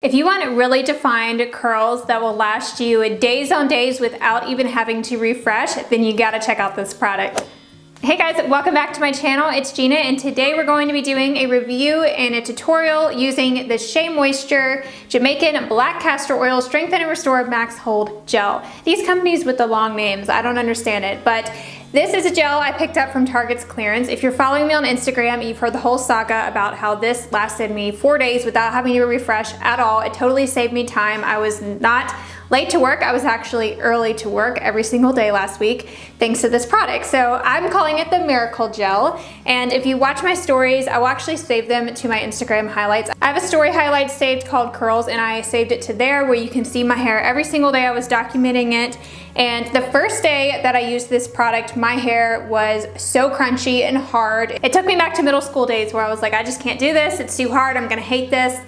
If you want really defined curls that will last you days on days without even having to refresh, then you gotta check out this product. Hey guys, welcome back to my channel. It's Gina, and today we're going to be doing a review and a tutorial using the SheaMoisture Jamaican Black Castor Oil Strengthen and Restore Max Hold Gel. These companies with the long names, I don't understand it, but this is a gel I picked up from Target's clearance. If you're following me on Instagram, you've heard the whole saga about how this lasted me 4 days without having to refresh at all. It totally saved me time. I was not late to work. I was actually early to work every single day last week thanks to this product. So I'm calling it the Miracle Gel. And if you watch my stories, I will actually save them to my Instagram highlights. I have a story highlight saved called Curls, and I saved it to there where you can see my hair every single day. I was documenting it. And the first day that I used this product, my hair was so crunchy and hard. It took me back to middle school days where I was like, I just can't do this. It's too hard. I'm gonna hate this.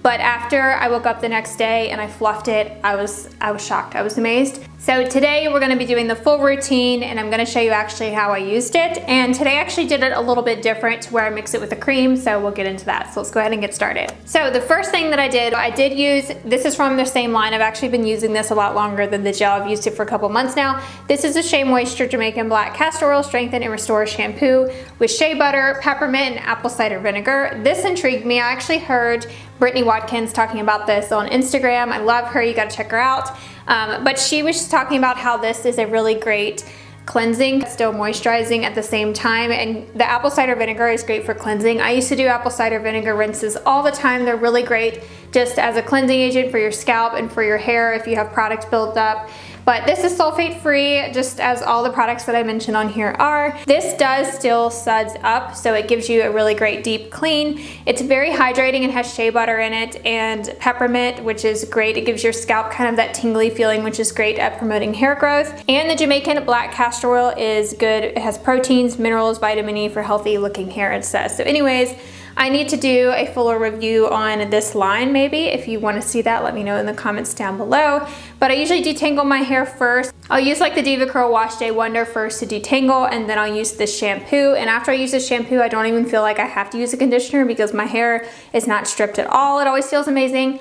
But after I woke up the next day and I fluffed it, I was shocked. I was amazed. So today we're gonna be doing the full routine, and I'm gonna show you actually how I used it. And today I actually did it a little bit different where I mix it with a cream, so we'll get into that. So let's go ahead and get started. So the first thing that I did use, this is from their same line. I've actually been using this a lot longer than the gel. I've used it for a couple months now. This is a SheaMoisture Jamaican Black Castor Oil Strengthen and Restore Shampoo with shea butter, peppermint, and apple cider vinegar. This intrigued me. I actually heard Brittany Watkins talking about this on Instagram. I love her, you gotta check her out. But she was just talking about how this is a really great cleansing, still moisturizing at the same time, and the apple cider vinegar is great for cleansing. I used to do apple cider vinegar rinses all the time. They're really great just as a cleansing agent for your scalp and for your hair if you have product built up. But this is sulfate free, just as all the products that I mentioned on here are. This does still suds up, so it gives you a really great deep clean. It's very hydrating and has shea butter in it and peppermint, which is great. It gives your scalp kind of that tingly feeling, which is great at promoting hair growth. And the Jamaican Black Castor Oil is good. It has proteins, minerals, vitamin E for healthy looking hair, it says. So anyways, I need to do a fuller review on this line maybe. If you want to see that, let me know in the comments down below. But I usually detangle my hair first. I'll use like the Diva Curl Wash Day Wonder first to detangle, and then I'll use this shampoo. And after I use this shampoo, I don't even feel like I have to use a conditioner because my hair is not stripped at all. It always feels amazing.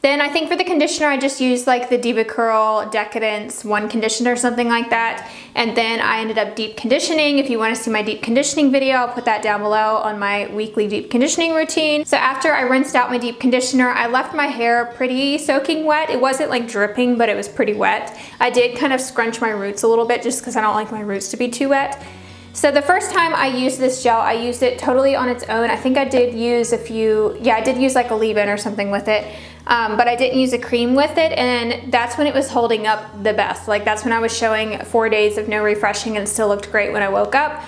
Then I think for the conditioner, I just used like the Diva Curl Decadence One conditioner or something like that. And then I ended up deep conditioning. If you want to see my deep conditioning video, I'll put that down below on my weekly deep conditioning routine. So after I rinsed out my deep conditioner, I left my hair pretty soaking wet. It wasn't like dripping, but it was pretty wet. I did kind of scrunch my roots a little bit just because I don't like my roots to be too wet. So the first time I used this gel, I used it totally on its own. I think I did use a few, I did use like a leave-in or something with it. But I didn't use a cream with it, and that's when it was holding up the best. Like that's when I was showing 4 days of no refreshing, and it still looked great when I woke up.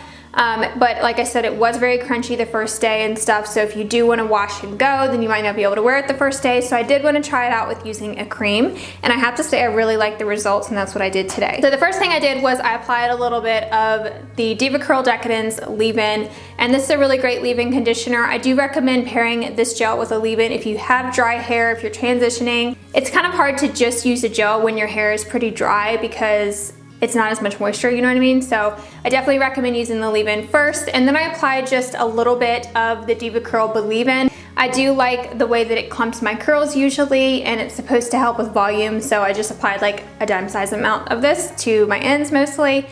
But like I said, it was very crunchy the first day and stuff, so if you do want to wash and go, then you might not be able to wear it the first day. So I did want to try it out with using a cream, and I have to say I really like the results, and that's what I did today. So the first thing I did was I applied a little bit of the Diva Curl Decadence leave-in, and this is a really great leave-in conditioner. I do recommend pairing this gel with a leave-in if you have dry hair, if you're transitioning. It's kind of hard to just use a gel when your hair is pretty dry because it's not as much moisture, you know what I mean? So I definitely recommend using the leave-in first, and then I applied just a little bit of the Diva Curl leave-in. I do like the way that it clumps my curls usually, and it's supposed to help with volume, so I just applied like a dime size amount of this to my ends mostly.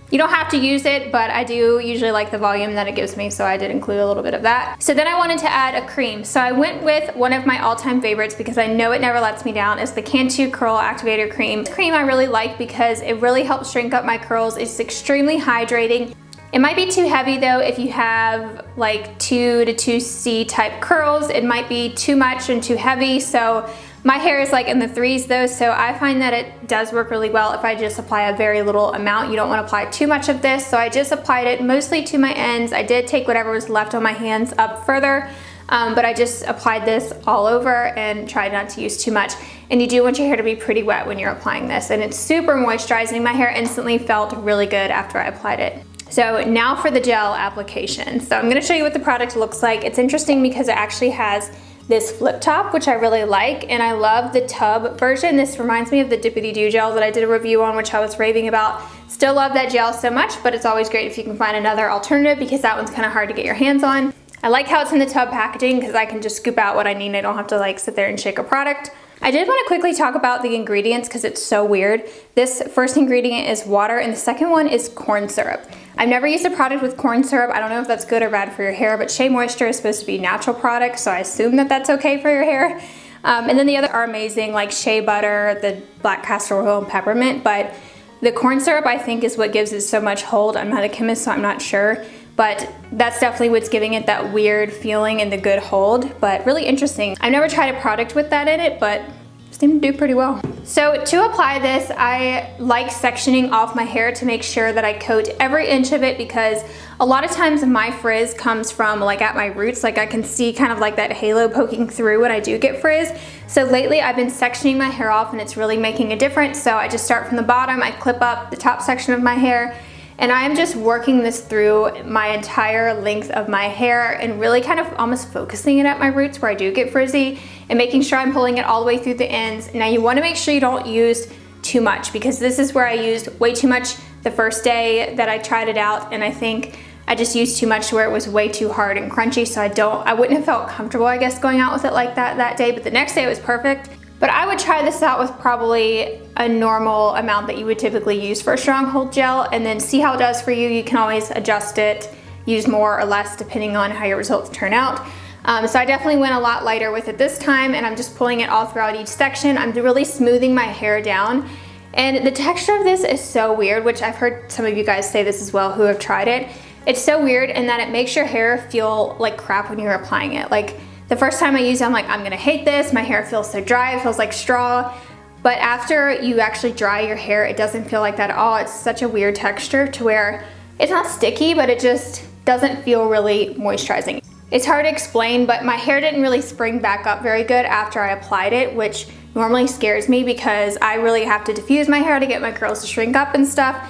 You don't have to use it, but I do usually like the volume that it gives me, so I did include a little bit of that. So then I wanted to add a cream. So I went with one of my all-time favorites because I know it never lets me down, is the Cantu Curl Activator Cream. This cream I really like because it really helps shrink up my curls. It's extremely hydrating. It might be too heavy though if you have like 2 to 2C type curls. It might be too much and too heavy, so my hair is like in the 3s though, so I find that it does work really well if I just apply a very little amount. You don't want to apply too much of this, so I just applied it mostly to my ends. I did take whatever was left on my hands up further, but I just applied this all over and tried not to use too much. And you do want your hair to be pretty wet when you're applying this, and it's super moisturizing. My hair instantly felt really good after I applied it. So now for the gel application. So I'm going to show you what the product looks like. It's interesting because it actually has this flip top, which I really like, and I love the tub version. This reminds me of the Dippity Doo gel that I did a review on, which I was raving about. Still love that gel so much, but it's always great if you can find another alternative because that one's kind of hard to get your hands on. I like how it's in the tub packaging because I can just scoop out what I need. I don't have to like sit there and shake a product. I did want to quickly talk about the ingredients because it's so weird. This first ingredient is water and the second one is corn syrup. I've never used a product with corn syrup. I don't know if that's good or bad for your hair, but SheaMoisture is supposed to be a natural product, so I assume that that's okay for your hair. And then the other are amazing, like shea butter, the black castor oil, and peppermint, but the corn syrup I think is what gives it so much hold. I'm not a chemist, so I'm not sure, but that's definitely what's giving it that weird feeling and the good hold, but really interesting. I've never tried a product with that in it, but seemed to do pretty well. So to apply this, I like sectioning off my hair to make sure that I coat every inch of it because a lot of times my frizz comes from like at my roots, like I can see kind of like that halo poking through when I do get frizz. So lately I've been sectioning my hair off and it's really making a difference. So I just start from the bottom, I clip up the top section of my hair, and I'm just working this through my entire length of my hair and really kind of almost focusing it at my roots where I do get frizzy and making sure I'm pulling it all the way through the ends. Now you want to make sure you don't use too much because this is where I used way too much the first day that I tried it out, and I think I just used too much to where it was way too hard and crunchy, so I wouldn't have felt comfortable, I guess, going out with it like that day, but the next day it was perfect. But I would try this out with probably a normal amount that you would typically use for a stronghold gel and then see how it does for you. You can always adjust it, use more or less depending on how your results turn out. So I definitely went a lot lighter with it this time, and I'm just pulling it all throughout each section. I'm really smoothing my hair down. And the texture of this is so weird, which I've heard some of you guys say this as well who have tried it. It's so weird in that it makes your hair feel like crap when you're applying it. Like, the first time I used it, I'm like, I'm gonna hate this. My hair feels so dry, it feels like straw. But after you actually dry your hair, it doesn't feel like that at all. It's such a weird texture to where it's not sticky, but it just doesn't feel really moisturizing. It's hard to explain, but my hair didn't really spring back up very good after I applied it, which normally scares me because I really have to diffuse my hair to get my curls to shrink up and stuff.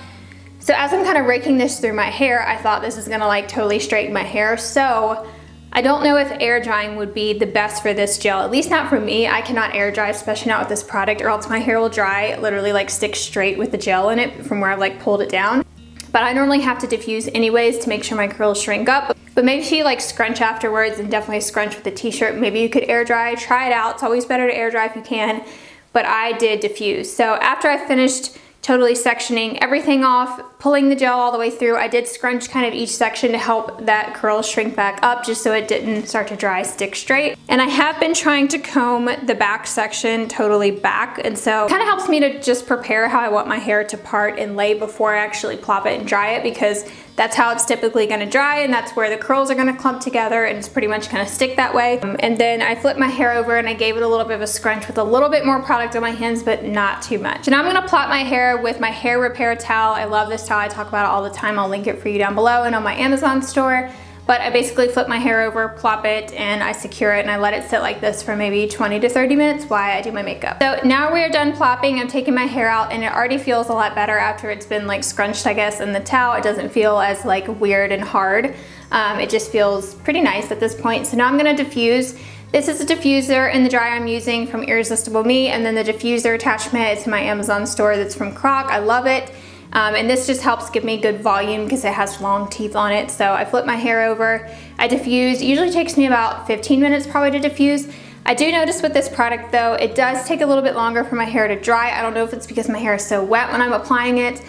So as I'm kind of raking this through my hair, I thought this was gonna like totally straighten my hair. So I don't know if air drying would be the best for this gel, at least not for me. I cannot air dry, especially not with this product, or else my hair will dry, literally like stick straight with the gel in it from where I've like pulled it down. But I normally have to diffuse anyways to make sure my curls shrink up. But maybe if you like scrunch afterwards, and definitely scrunch with the t-shirt, maybe you could air dry, try it out. It's always better to air dry if you can, but I did diffuse. So after I finished totally sectioning everything off, pulling the gel all the way through, I did scrunch kind of each section to help that curl shrink back up just so it didn't start to dry, stick straight. And I have been trying to comb the back section totally back, and so it kind of helps me to just prepare how I want my hair to part and lay before I actually plop it and dry it, because that's how it's typically going to dry, and that's where the curls are going to clump together, and it's pretty much going to stick that way. And then I flipped my hair over and I gave it a little bit of a scrunch with a little bit more product on my hands, but not too much. And now I'm going to plot my hair with my hair repair towel. I love this towel. I talk about it all the time. I'll link it for you down below and on my Amazon store. But I basically flip my hair over, plop it, and I secure it, and I let it sit like this for maybe 20 to 30 minutes while I do my makeup. So now we're done plopping. I'm taking my hair out, and it already feels a lot better after it's been like scrunched, I guess, in the towel. It doesn't feel as like weird and hard. It just feels pretty nice at this point. So now I'm gonna diffuse. This is a diffuser in the dryer I'm using from Irresistible Me, and then the diffuser attachment is in my Amazon store that's from Croc. I love it. And this just helps give me good volume because it has long teeth on it. So I flip my hair over, I diffuse. It usually takes me about 15 minutes probably to diffuse. I do notice with this product though, it does take a little bit longer for my hair to dry. I don't know if it's because my hair is so wet when I'm applying it,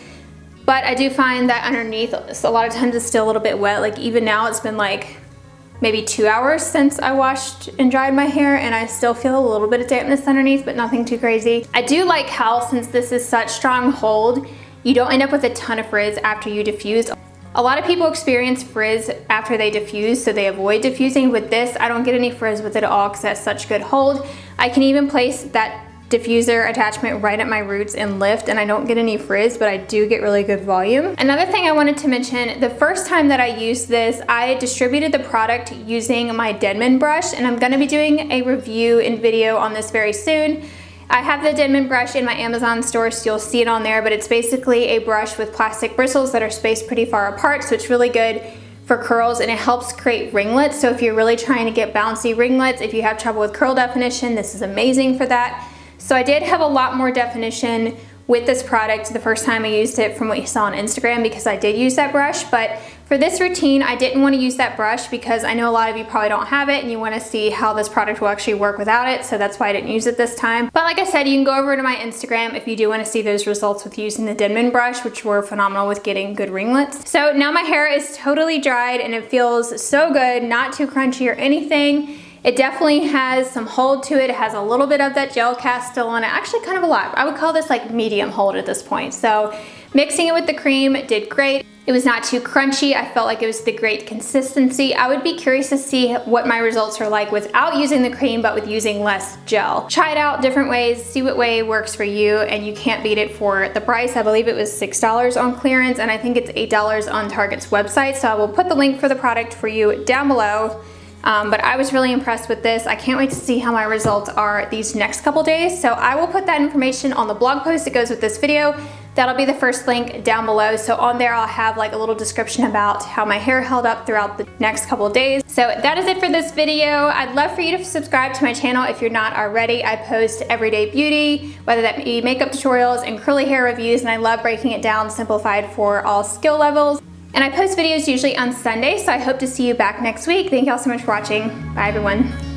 but I do find that underneath, a lot of times it's still a little bit wet. Like even now it's been like maybe 2 hours since I washed and dried my hair, and I still feel a little bit of dampness underneath, but nothing too crazy. I do like how, since this is such strong hold, you don't end up with a ton of frizz after you diffuse. A lot of people experience frizz after they diffuse, so they avoid diffusing. With this, I don't get any frizz with it at all because it has such good hold. I can even place that diffuser attachment right at my roots and lift, and I don't get any frizz, but I do get really good volume. Another thing I wanted to mention, the first time that I used this, I distributed the product using my Denman brush, and I'm gonna be doing a review and video on this very soon. I have the Denman brush in my Amazon store, so you'll see it on there, but it's basically a brush with plastic bristles that are spaced pretty far apart, so it's really good for curls, and it helps create ringlets. So if you're really trying to get bouncy ringlets, if you have trouble with curl definition, this is amazing for that. So I did have a lot more definition with this product the first time I used it from what you saw on Instagram, because I did use that brush, but For this routine, I didn't want to use that brush because I know a lot of you probably don't have it and you want to see how this product will actually work without it, so that's why I didn't use it this time. But like I said, you can go over to my Instagram if you do want to see those results with using the Denman brush, which were phenomenal with getting good ringlets. So now my hair is totally dried and it feels so good, not too crunchy or anything. It definitely has some hold to it. It has a little bit of that gel cast still on it, actually kind of a lot. I would call this like medium hold at this point. So mixing it with the cream did great. It was not too crunchy. I felt like it was the great consistency. I would be curious to see what my results are like without using the cream, but with using less gel. Try it out different ways, see what way works for you, and you can't beat it for the price. I believe it was $6 on clearance, and I think it's $8 on Target's website. So I will put the link for the product for you down below. But I was really impressed with this. I can't wait to see how my results are these next couple days. So I will put that information on the blog post that goes with this video. That'll be the first link down below. So on there I'll have like a little description about how my hair held up throughout the next couple of days. So that is it for this video. I'd love for you to subscribe to my channel if you're not already. I post everyday beauty, whether that be makeup tutorials and curly hair reviews, and I love breaking it down simplified for all skill levels. And I post videos usually on Sunday, so I hope to see you back next week. Thank you all so much for watching. Bye everyone.